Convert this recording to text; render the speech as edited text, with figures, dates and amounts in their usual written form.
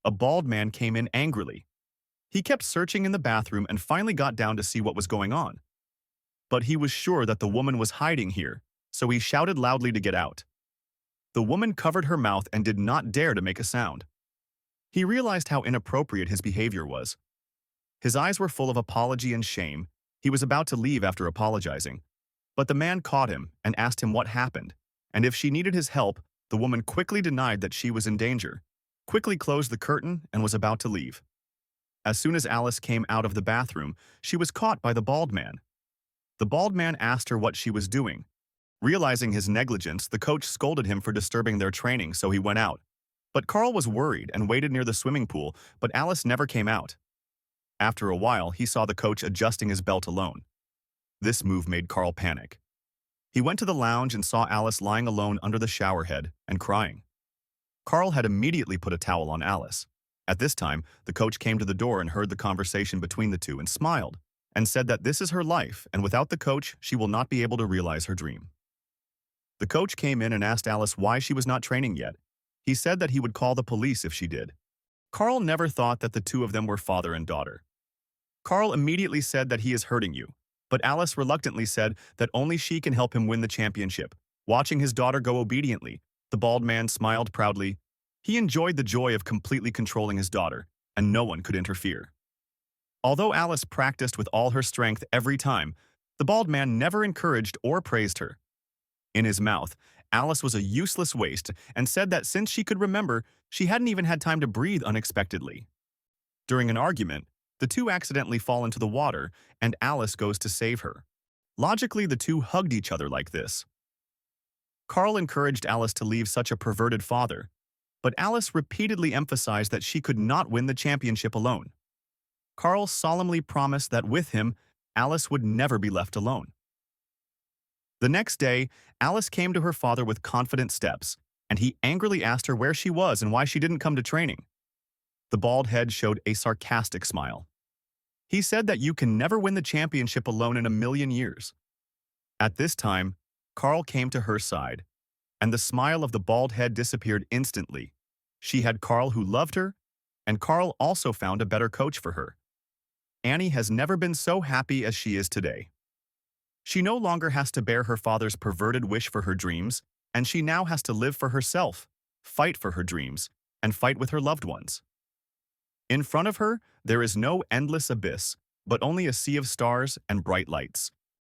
a bald man came in angrily. He kept searching in the bathroom and finally got down to see what was going on. But he was sure that the woman was hiding here, so he shouted loudly to get out. The woman covered her mouth and did not dare to make a sound. He realized how inappropriate his behavior was. His eyes were full of apology and shame. He was about to leave after apologizing. But the man caught him and asked him what happened, and if she needed his help, the woman quickly denied that she was in danger, quickly closed the curtain, and was about to leave. As soon as Alice came out of the bathroom, she was caught by the bald man. The bald man asked her what she was doing. Realizing his negligence, the coach scolded him for disturbing their training, so he went out. But Carl was worried and waited near the swimming pool, but Alice never came out. After a while, he saw the coach adjusting his belt alone. This move made Carl panic. He went to the lounge and saw Alice lying alone under the shower head and crying. Carl had immediately put a towel on Alice. At this time, the coach came to the door and heard the conversation between the two and smiled, and said that this is her life, and without the coach, she will not be able to realize her dream. The coach came in and asked Alice why she was not training yet. He said that he would call the police if she did. Carl never thought that the two of them were father and daughter. Carl immediately said that he is hurting you, but Alice reluctantly said that only she can help him win the championship. Watching his daughter go obediently, the bald man smiled proudly. He enjoyed the joy of completely controlling his daughter, and no one could interfere. Although Alice practiced with all her strength every time, the bald man never encouraged or praised her. In his mouth, Alice was a useless waste and said that since she could remember, she hadn't even had time to breathe unexpectedly. During an argument, the two accidentally fall into the water, and Alice goes to save her. Logically, the two hugged each other like this. Carl encouraged Alice to leave such a perverted father, but Alice repeatedly emphasized that she could not win the championship alone. Carl solemnly promised that with him, Alice would never be left alone. The next day, Alice came to her father with confident steps, and he angrily asked her where she was and why she didn't come to training. The bald head showed a sarcastic smile. He said that you can never win the championship alone in a million years. At this time, Carl came to her side, and the smile of the bald head disappeared instantly. She had Carl who loved her, and Carl also found a better coach for her. Annie has never been so happy as she is today. She no longer has to bear her father's perverted wish for her dreams, and she now has to live for herself, fight for her dreams, and fight with her loved ones. In front of her, there is no endless abyss, but only a sea of stars and bright lights.